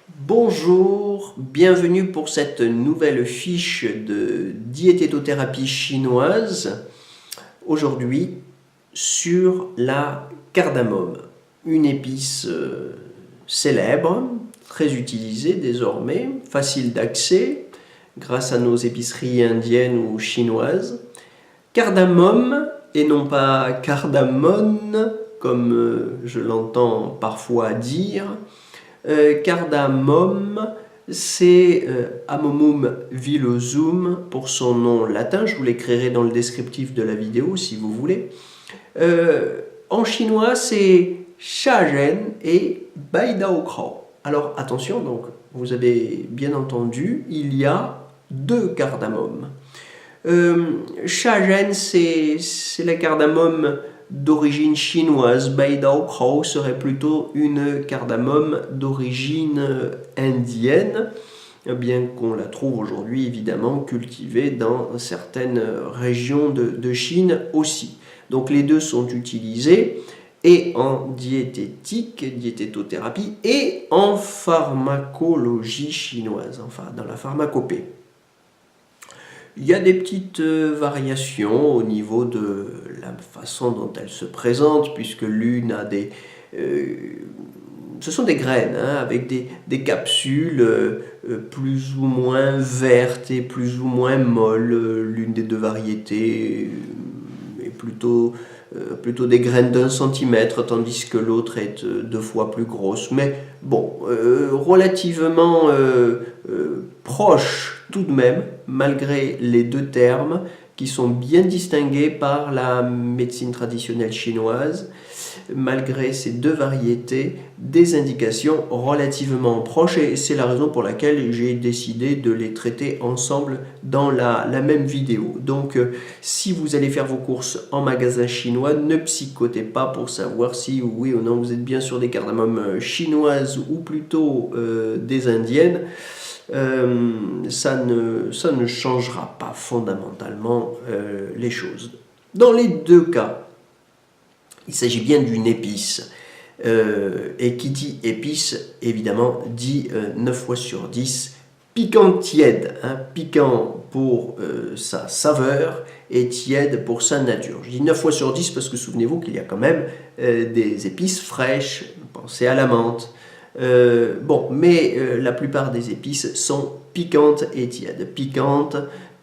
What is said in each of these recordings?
Bonjour, bienvenue pour cette nouvelle fiche de diététothérapie chinoise. Aujourd'hui, sur la cardamome, une épice célèbre, très utilisée désormais, facile d'accès grâce à nos épiceries indiennes ou chinoises. Cardamome et non pas cardamone, comme je l'entends parfois dire. Cardamome, c'est Amomum villosum pour son nom latin. Je vous l'écrirai dans le descriptif de la vidéo si vous voulez. En chinois, c'est Shazhen et Baidaokrao. Alors attention, donc, vous avez bien entendu, il y a deux cardamomes. Shazhen, c'est la cardamome d'origine chinoise. Baidaokrao serait plutôt une cardamome d'origine indienne, bien qu'on la trouve aujourd'hui évidemment cultivée dans certaines régions de Chine aussi. Donc les deux sont utilisés et en diététique, diététothérapie, et en pharmacologie chinoise, enfin dans la pharmacopée. Il y a des petites variations au niveau de la façon dont elle se présente, puisque l'une a des... ce sont des graines, hein, avec des capsules plus ou moins vertes et plus ou moins molles. L'une des deux variétés est plutôt des graines d'1 centimètre, tandis que l'autre est 2 fois plus grosse. Mais bon, relativement proche tout de même, malgré les deux termes qui sont bien distingués par la médecine traditionnelle chinoise, malgré ces deux variétés, des indications relativement proches, et c'est la raison pour laquelle j'ai décidé de les traiter ensemble dans la même vidéo. Donc si vous allez faire vos courses en magasin chinois, ne psychotez pas pour savoir si oui ou non vous êtes bien sur des cardamomes chinoises ou plutôt des indiennes. Ça ne changera pas fondamentalement les choses. Dans les deux cas, il s'agit bien d'une épice. Et qui dit épice, évidemment, dit 9 fois sur 10 piquant tiède. Hein, piquant pour sa saveur et tiède pour sa nature. Je dis 9 fois sur 10 parce que souvenez-vous qu'il y a quand même des épices fraîches. Pensez à la menthe. Mais la plupart des épices sont piquantes et tièdes. Piquantes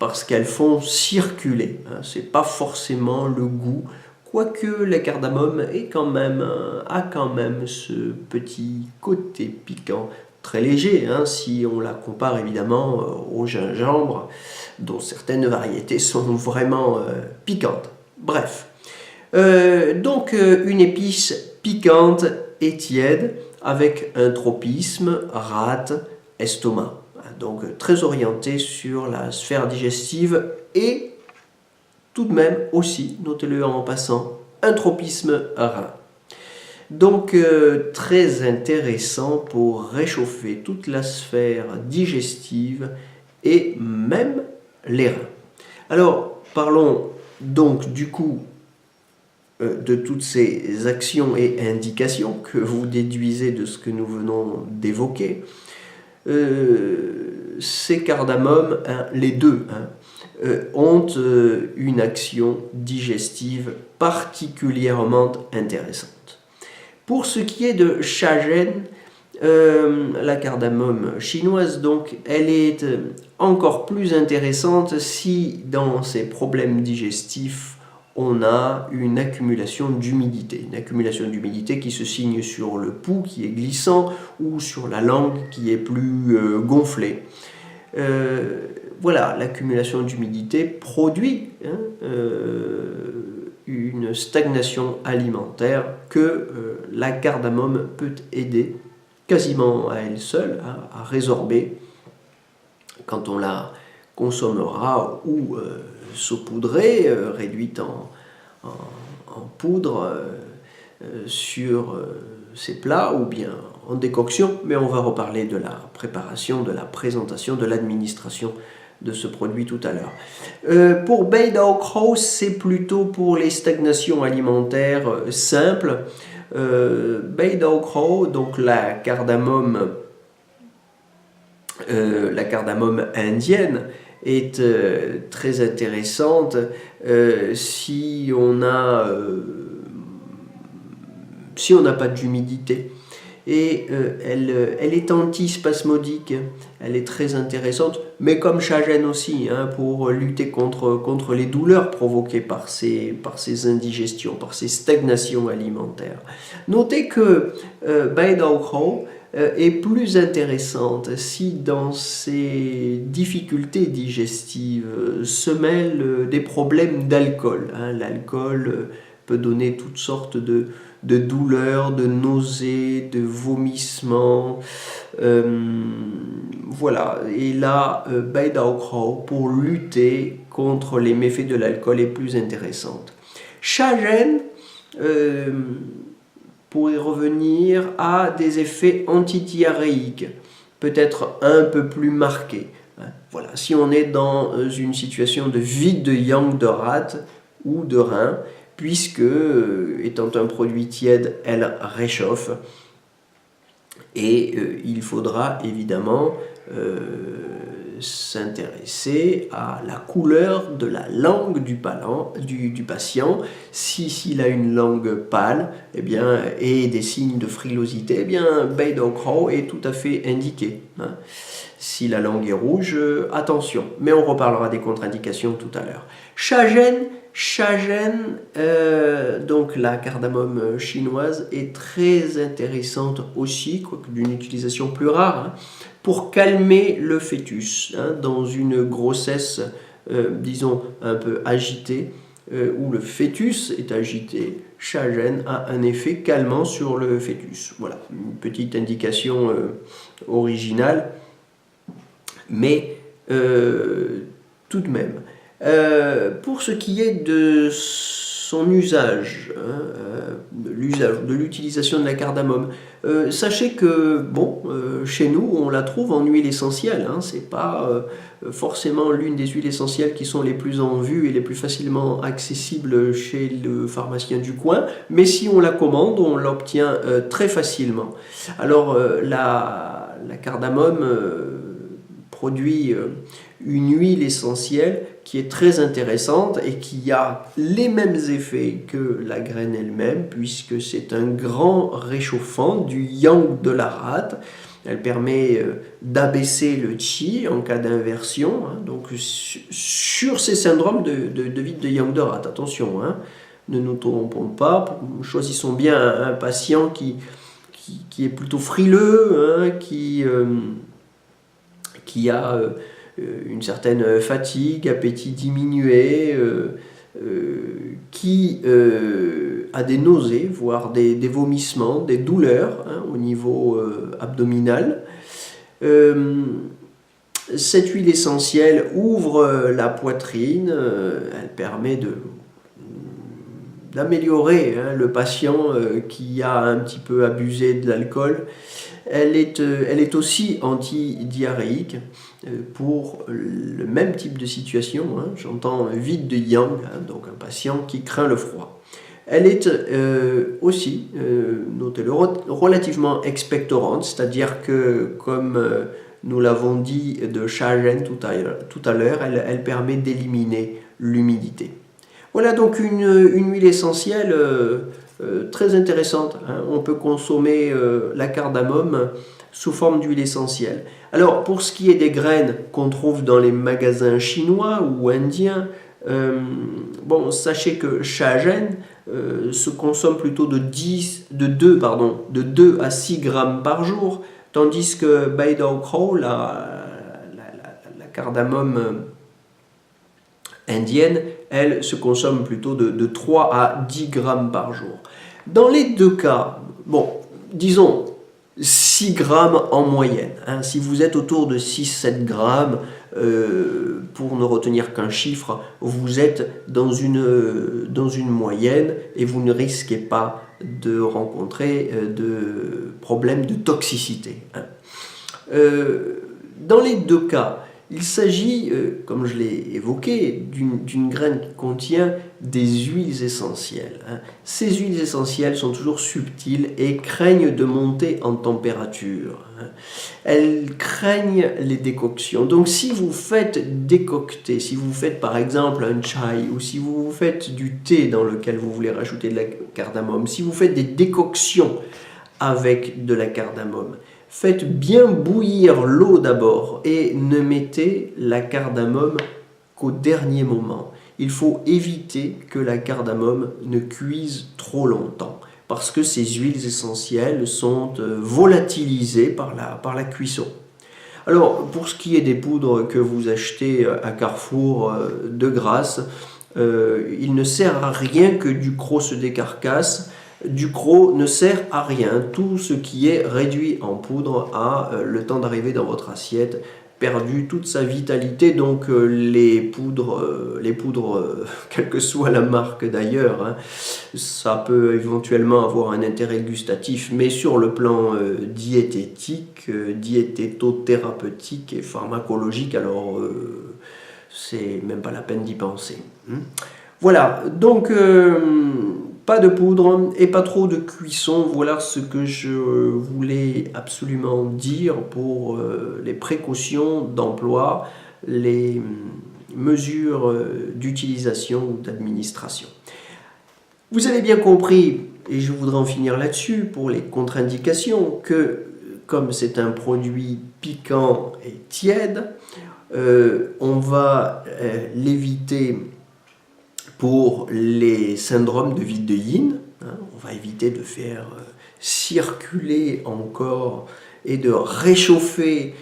parce qu'elles font circuler. Hein, ce n'est pas forcément le goût. Quoique la cardamome a quand même ce petit côté piquant très léger, hein, si on la compare évidemment au gingembre, dont certaines variétés sont vraiment piquantes. Bref, donc une épice piquante et tiède avec un tropisme, rate, estomac. Donc très orienté sur la sphère digestive et tout de même aussi, notez-le en passant, un tropisme rein. Donc très intéressant pour réchauffer toute la sphère digestive et même les reins. Alors parlons donc du coup de toutes ces actions et indications que vous déduisez de ce que nous venons d'évoquer. Ces cardamomes, hein, les deux, hein, ont une action digestive particulièrement intéressante. Pour ce qui est de Shazhen, la cardamome chinoise, donc, elle est encore plus intéressante si dans ces problèmes digestifs on a une accumulation d'humidité. Une accumulation d'humidité qui se signe sur le pouls qui est glissant ou sur la langue qui est plus gonflée. Voilà, l'accumulation d'humidité produit une stagnation alimentaire que la cardamome peut aider quasiment à elle seule à résorber quand on la consommera ou saupoudrée, réduite en poudre sur ces plats ou bien en décoction, mais on va reparler de la préparation, de la présentation, de l'administration de ce produit tout à l'heure. Pour Baidaokrao, c'est plutôt pour les stagnations alimentaires simples. Baidaokrao, donc la cardamome La cardamome indienne est très intéressante si on n'a pas d'humidité. Et elle est antispasmodique, elle est très intéressante, mais comme Chagen aussi, hein, pour lutter contre les douleurs provoquées par ces indigestions, par ces stagnations alimentaires. Notez que Baedaokrau est plus intéressante si dans ces difficultés digestives se mêlent des problèmes d'alcool. Hein. L'alcool peut donner toutes sortes de douleurs, de nausées, de vomissements. Voilà. Et là, Baedaokrau, pour lutter contre les méfaits de l'alcool, est plus intéressante. Chagen, pour y revenir, a des effets antidiarrhéiques, peut-être un peu plus marqués. Voilà. Si on est dans une situation de vide de yang de rate ou de rein, puisque, étant un produit tiède, elle réchauffe. Et il faudra évidemment s'intéresser à la couleur de la langue du patient. S'il a une langue pâle et des signes de frilosité, Baedaokrau est tout à fait indiqué. Hein. Si la langue est rouge, attention. Mais on reparlera des contre-indications tout à l'heure. Chagen, donc la cardamome chinoise, est très intéressante aussi, quoique d'une utilisation plus rare, hein, pour calmer le fœtus hein, dans une grossesse, disons, un peu agitée, où le fœtus est agité. Chagen a un effet calmant sur le fœtus. Voilà, une petite indication originale, mais tout de même. Pour ce qui est de son usage, de l'utilisation de la cardamome, sachez que, chez nous, on la trouve en huile essentielle. Hein, c'est pas forcément l'une des huiles essentielles qui sont les plus en vue et les plus facilement accessibles chez le pharmacien du coin, mais si on la commande, on l'obtient très facilement. Alors, la cardamome produit une huile essentielle qui est très intéressante et qui a les mêmes effets que la graine elle-même, puisque c'est un grand réchauffant du yang de la rate. Elle permet d'abaisser le qi en cas d'inversion, hein, donc sur ces syndromes de vide de yang de rate. Attention, hein, ne nous trompons pas, choisissons bien un patient qui est plutôt frileux, hein, qui a une certaine fatigue, appétit diminué, qui a des nausées, voire des vomissements, des douleurs hein, au niveau abdominal. Cette huile essentielle ouvre la poitrine, elle permet d'améliorer hein, le patient qui a un petit peu abusé de l'alcool. Elle est aussi antidiarrhéique pour le même type de situation, hein, j'entends vide de yang, hein, donc un patient qui craint le froid. Elle est aussi, notez-le, relativement expectorante, c'est-à-dire que, comme nous l'avons dit de Chagen tout à l'heure, elle permet d'éliminer l'humidité. Voilà donc une huile essentielle très intéressante. Hein. On peut consommer la cardamome sous forme d'huile essentielle. Alors, pour ce qui est des graines qu'on trouve dans les magasins chinois ou indiens, sachez que Chagen se consomme plutôt de 2 à 6 grammes par jour, tandis que Baedaokrau, la cardamome indienne, elle se consomme plutôt de 3 à 10 grammes par jour. Dans les deux cas, disons 6 grammes en moyenne. Hein, si vous êtes autour de 6-7 grammes, pour ne retenir qu'un chiffre, vous êtes dans une moyenne et vous ne risquez pas de rencontrer de problèmes de toxicité. Hein. Dans les deux cas, Il s'agit, comme je l'ai évoqué, d'une graine qui contient des huiles essentielles. Ces huiles essentielles sont toujours subtiles et craignent de monter en température. Elles craignent les décoctions. Donc si vous faites décocter, si vous faites par exemple un chai ou si vous faites du thé dans lequel vous voulez rajouter de la cardamome, si vous faites des décoctions avec de la cardamome, faites bien bouillir l'eau d'abord et ne mettez la cardamome qu'au dernier moment. Il faut éviter que la cardamome ne cuise trop longtemps parce que ces huiles essentielles sont volatilisées par la cuisson. Alors, pour ce qui est des poudres que vous achetez à Carrefour de Grasse, il ne sert à rien que Ducros se décarcasse. Ducros ne sert à rien. Tout ce qui est réduit en poudre a le temps d'arriver dans votre assiette perdu toute sa vitalité. Donc les poudres, quelle que soit la marque d'ailleurs, ça peut éventuellement avoir un intérêt gustatif, mais sur le plan diététique, diététothérapeutique et pharmacologique, alors c'est même pas la peine d'y penser. Voilà, donc pas de poudre et pas trop de cuisson. Voilà ce que je voulais absolument dire pour les précautions d'emploi, les mesures d'utilisation ou d'administration. Vous avez bien compris, et je voudrais en finir là-dessus, pour les contre-indications, que comme c'est un produit piquant et tiède, on va l'éviter pour les syndromes de vide de yin. On va éviter de faire circuler encore et de réchauffer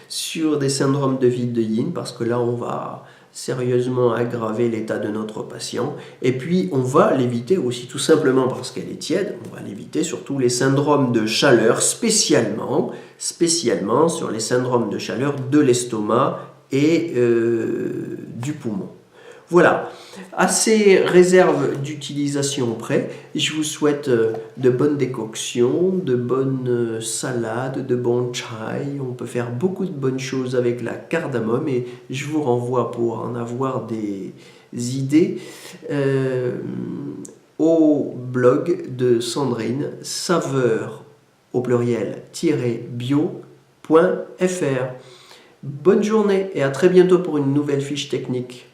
sur des syndromes de vide de yin, parce que là on va sérieusement aggraver l'état de notre patient. Et puis on va l'éviter aussi tout simplement parce qu'elle est tiède. On va l'éviter sur tous les syndromes de chaleur, spécialement sur les syndromes de chaleur de l'estomac et du poumon. Voilà, à ces réserves d'utilisation près, je vous souhaite de bonnes décoctions, de bonnes salades, de bons chai. On peut faire beaucoup de bonnes choses avec la cardamome et je vous renvoie pour en avoir des idées au blog de Sandrine, saveur au pluriel -bio.fr. Bonne journée et à très bientôt pour une nouvelle fiche technique.